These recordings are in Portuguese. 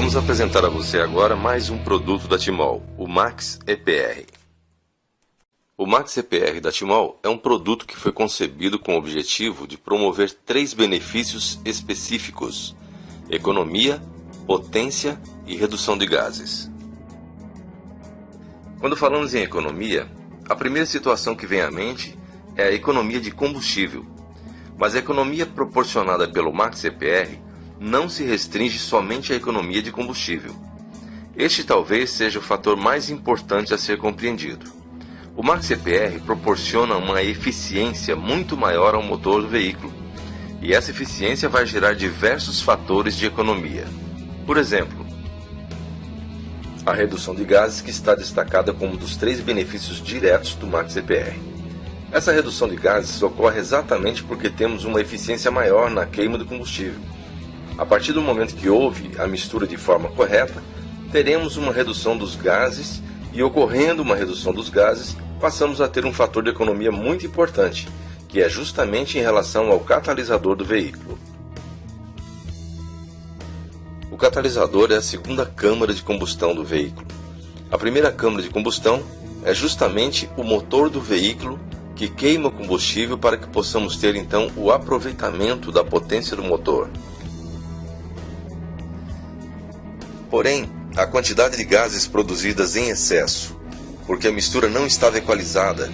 Vamos apresentar a você agora mais um produto da Timol, o Max EPR. O Max EPR da Timol é um produto que foi concebido com o objetivo de promover 3 benefícios específicos: economia, potência e redução de gases. Quando falamos em economia, a primeira situação que vem à mente é a economia de combustível. Mas a economia proporcionada pelo Max EPR não se restringe somente à economia de combustível. Este talvez seja o fator mais importante a ser compreendido. O Max EPR proporciona uma eficiência muito maior ao motor do veículo, e essa eficiência vai gerar diversos fatores de economia. Por exemplo, a redução de gases, que está destacada como um dos 3 benefícios diretos do Max EPR. Essa redução de gases ocorre exatamente porque temos uma eficiência maior na queima do combustível. A partir do momento que houve a mistura de forma correta, teremos uma redução dos gases e, ocorrendo uma redução dos gases, passamos a ter um fator de economia muito importante, que é justamente em relação ao catalisador do veículo. O catalisador é a segunda câmara de combustão do veículo. A primeira câmara de combustão é justamente o motor do veículo, que queima combustível para que possamos ter então o aproveitamento da potência do motor. Porém, a quantidade de gases produzidas em excesso, porque a mistura não estava equalizada,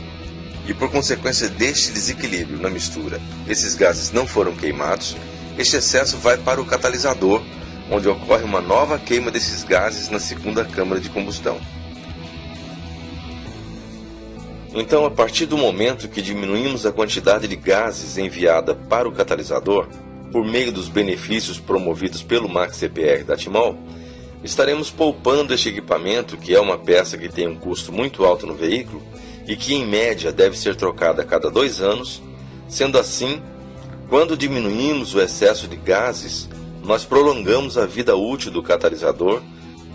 e por consequência deste desequilíbrio na mistura, esses gases não foram queimados, este excesso vai para o catalisador, onde ocorre uma nova queima desses gases na segunda câmara de combustão. Então, a partir do momento que diminuímos a quantidade de gases enviada para o catalisador, por meio dos benefícios promovidos pelo Max EPR da Timol, estaremos poupando este equipamento, que é uma peça que tem um custo muito alto no veículo e que, em média, deve ser trocada a cada 2 anos. Sendo assim, quando diminuímos o excesso de gases, nós prolongamos a vida útil do catalisador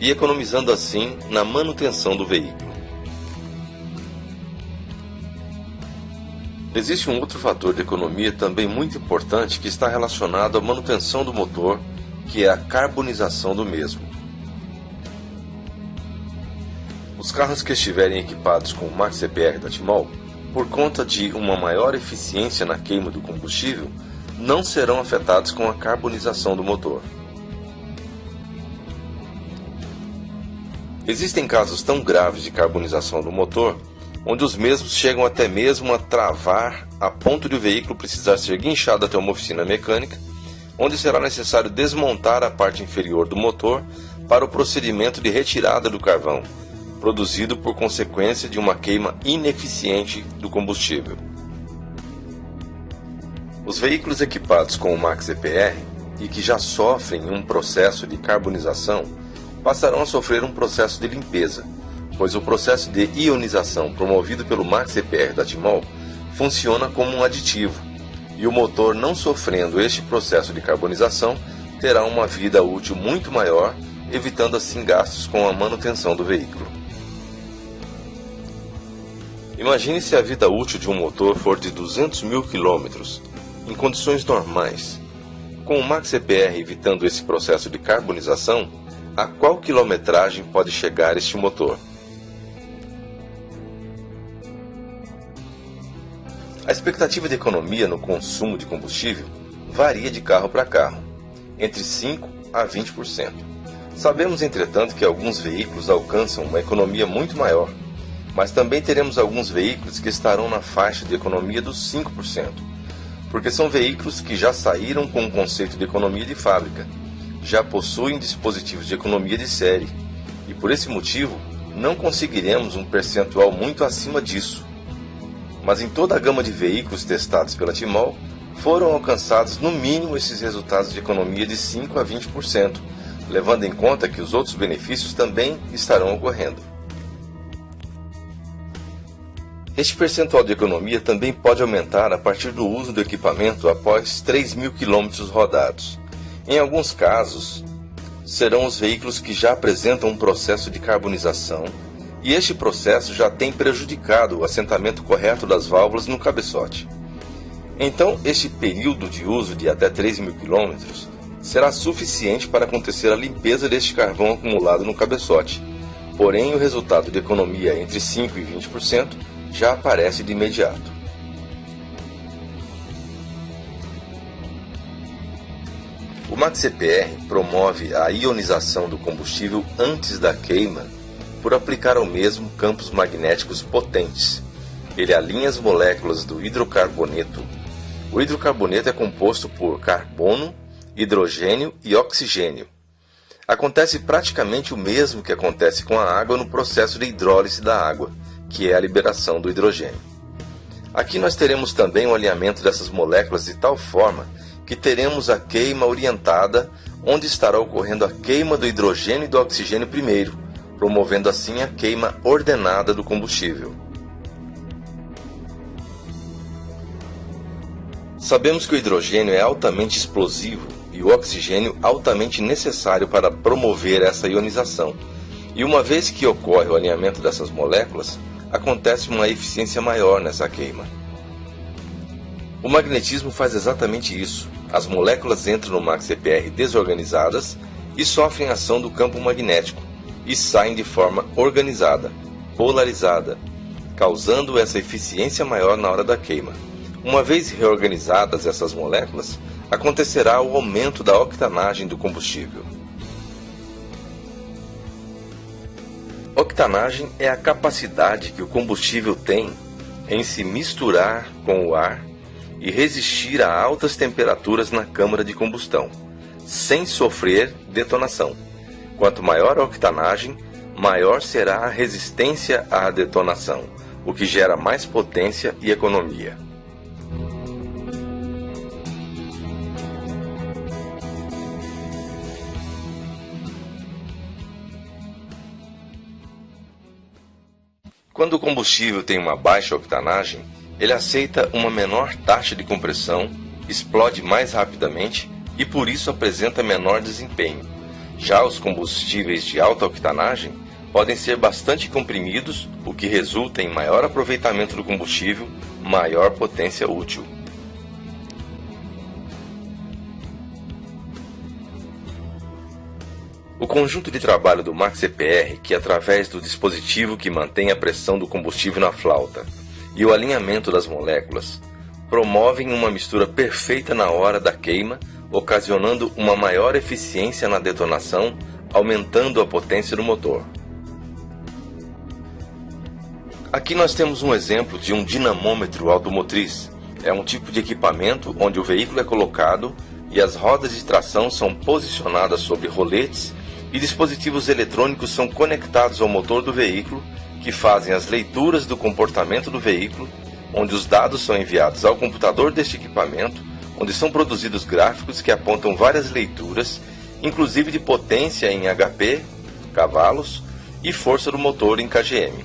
e economizando assim na manutenção do veículo. Existe um outro fator de economia também muito importante que está relacionado à manutenção do motor, que é a carbonização do mesmo. Os carros que estiverem equipados com o Max EPR da Timol, por conta de uma maior eficiência na queima do combustível, não serão afetados com a carbonização do motor. Existem casos tão graves de carbonização do motor, onde os mesmos chegam até mesmo a travar a ponto de o veículo precisar ser guinchado até uma oficina mecânica, onde será necessário desmontar a parte inferior do motor para o procedimento de retirada do carvão, produzido por consequência de uma queima ineficiente do combustível. Os veículos equipados com o Max EPR e que já sofrem um processo de carbonização passarão a sofrer um processo de limpeza, pois o processo de ionização promovido pelo Max EPR da Timol funciona como um aditivo, e o motor, não sofrendo este processo de carbonização, terá uma vida útil muito maior, evitando assim gastos com a manutenção do veículo. Imagine se a vida útil de um motor for de 200 mil quilômetros, em condições normais. Com o Max EPR evitando esse processo de carbonização, a qual quilometragem pode chegar este motor? A expectativa de economia no consumo de combustível varia de carro para carro, entre 5% a 20%. Sabemos, entretanto, que alguns veículos alcançam uma economia muito maior, mas também teremos alguns veículos que estarão na faixa de economia dos 5%, porque são veículos que já saíram com o conceito de economia de fábrica, já possuem dispositivos de economia de série, e por esse motivo não conseguiremos um percentual muito acima disso. Mas em toda a gama de veículos testados pela Timol, foram alcançados no mínimo esses resultados de economia de 5% a 20%, levando em conta que os outros benefícios também estarão ocorrendo. Este percentual de economia também pode aumentar a partir do uso do equipamento após 3.000 km rodados. Em alguns casos, serão os veículos que já apresentam um processo de carbonização, e este processo já tem prejudicado o assentamento correto das válvulas no cabeçote. Então, este período de uso de até 3.000 km será suficiente para acontecer a limpeza deste carvão acumulado no cabeçote, porém o resultado de economia entre 5% e 20% já aparece de imediato. O MaxCPR promove a ionização do combustível antes da queima por aplicar ao mesmo campos magnéticos potentes. Ele alinha as moléculas do hidrocarboneto. O hidrocarboneto é composto por carbono, hidrogênio e oxigênio. Acontece praticamente o mesmo que acontece com a água no processo de hidrólise da água, que é a liberação do hidrogênio. Aqui nós teremos também o alinhamento dessas moléculas de tal forma que teremos a queima orientada, onde estará ocorrendo a queima do hidrogênio e do oxigênio primeiro, promovendo assim a queima ordenada do combustível. Sabemos que o hidrogênio é altamente explosivo e o oxigênio altamente necessário para promover essa ionização. E uma vez que ocorre o alinhamento dessas moléculas, acontece uma eficiência maior nessa queima. O magnetismo faz exatamente isso. As moléculas entram no MaxCPR desorganizadas e sofrem a ação do campo magnético e saem de forma organizada, polarizada, causando essa eficiência maior na hora da queima. Uma vez reorganizadas essas moléculas, acontecerá o aumento da octanagem do combustível. Octanagem é a capacidade que o combustível tem em se misturar com o ar e resistir a altas temperaturas na câmara de combustão, sem sofrer detonação. Quanto maior a octanagem, maior será a resistência à detonação, o que gera mais potência e economia. Quando o combustível tem uma baixa octanagem, ele aceita uma menor taxa de compressão, explode mais rapidamente e por isso apresenta menor desempenho. Já os combustíveis de alta octanagem podem ser bastante comprimidos, o que resulta em maior aproveitamento do combustível, maior potência útil. O conjunto de trabalho do MaxCPR, que através do dispositivo que mantém a pressão do combustível na flauta e o alinhamento das moléculas, promovem uma mistura perfeita na hora da queima, ocasionando uma maior eficiência na detonação, aumentando a potência do motor. Aqui nós temos um exemplo de um dinamômetro automotriz. É um tipo de equipamento onde o veículo é colocado e as rodas de tração são posicionadas sobre roletes e dispositivos eletrônicos são conectados ao motor do veículo, que fazem as leituras do comportamento do veículo, onde os dados são enviados ao computador deste equipamento, onde são produzidos gráficos que apontam várias leituras, inclusive de potência em HP, cavalos, e força do motor em kgm.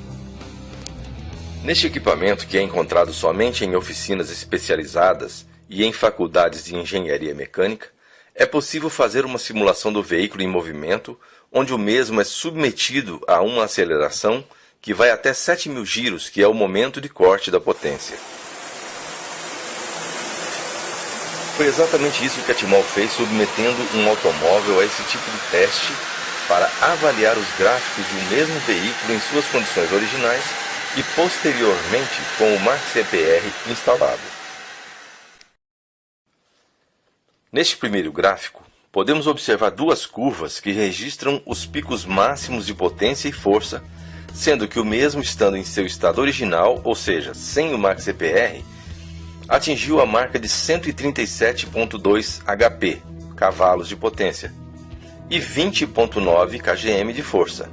Neste equipamento, que é encontrado somente em oficinas especializadas e em faculdades de engenharia mecânica, é possível fazer uma simulação do veículo em movimento, onde o mesmo é submetido a uma aceleração que vai até 7.000 giros, que é o momento de corte da potência. Foi exatamente isso que a Timol fez, submetendo um automóvel a esse tipo de teste para avaliar os gráficos de um mesmo veículo em suas condições originais e posteriormente com o MaxCPR instalado. Neste primeiro gráfico, podemos observar duas curvas que registram os picos máximos de potência e força, sendo que o mesmo estando em seu estado original, ou seja, sem o MaxCPR, atingiu a marca de 137.2 HP, cavalos de potência, e 20.9 kgm de força.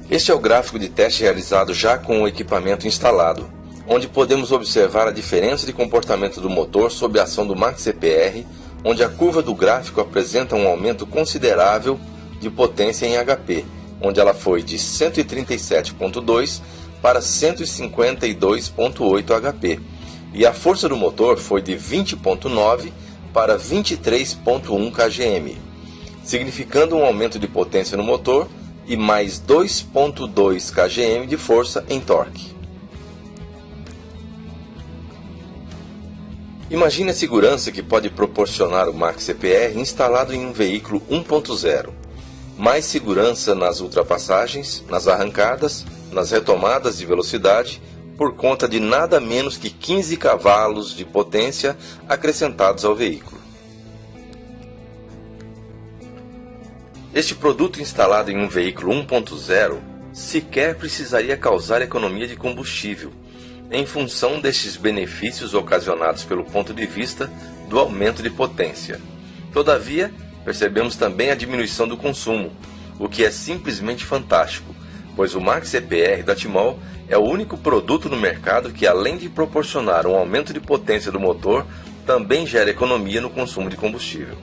Este é o gráfico de teste realizado já com o equipamento instalado, onde podemos observar a diferença de comportamento do motor sob a ação do MaxCPR, onde a curva do gráfico apresenta um aumento considerável de potência em HP, onde ela foi de 137.2 para 152.8 HP, e a força do motor foi de 20.9 para 23.1 kgm, significando um aumento de potência no motor e mais 2.2 kgm de força em torque. Imagine a segurança que pode proporcionar o Max EPR instalado em um veículo 1.0. Mais segurança nas ultrapassagens, nas arrancadas, nas retomadas de velocidade, por conta de nada menos que 15 cavalos de potência acrescentados ao veículo. Este produto instalado em um veículo 1.0 sequer precisaria causar economia de combustível, em função destes benefícios ocasionados pelo ponto de vista do aumento de potência. Todavia, percebemos também a diminuição do consumo, o que é simplesmente fantástico, pois o Max EPR da Timol é o único produto no mercado que, além de proporcionar um aumento de potência do motor, também gera economia no consumo de combustível.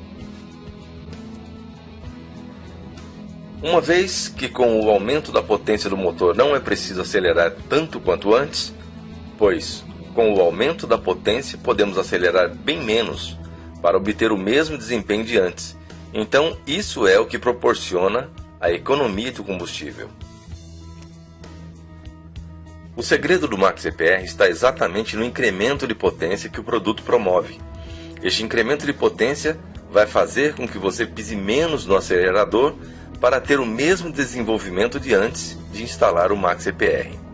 Uma vez que com o aumento da potência do motor não é preciso acelerar tanto quanto antes, pois com o aumento da potência podemos acelerar bem menos para obter o mesmo desempenho de antes. Então isso é o que proporciona a economia do combustível. O segredo do Max EPR está exatamente no incremento de potência que o produto promove. Este incremento de potência vai fazer com que você pise menos no acelerador para ter o mesmo desenvolvimento de antes de instalar o Max EPR.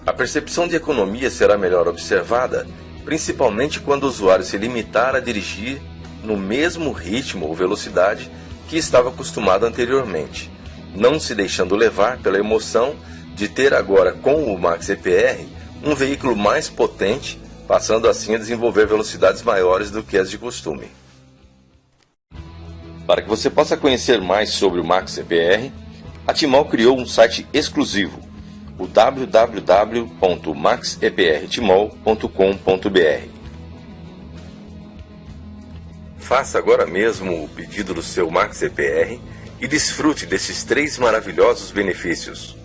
A percepção de economia será melhor observada, principalmente quando o usuário se limitar a dirigir no mesmo ritmo ou velocidade que estava acostumado anteriormente, não se deixando levar pela emoção de ter agora com o Max EPR um veículo mais potente, passando assim a desenvolver velocidades maiores do que as de costume. Para que você possa conhecer mais sobre o Max EPR, a Timol criou um site exclusivo, o www.maxeprtimol.com.br. Faça agora mesmo o pedido do seu Max EPR e desfrute desses 3 maravilhosos benefícios.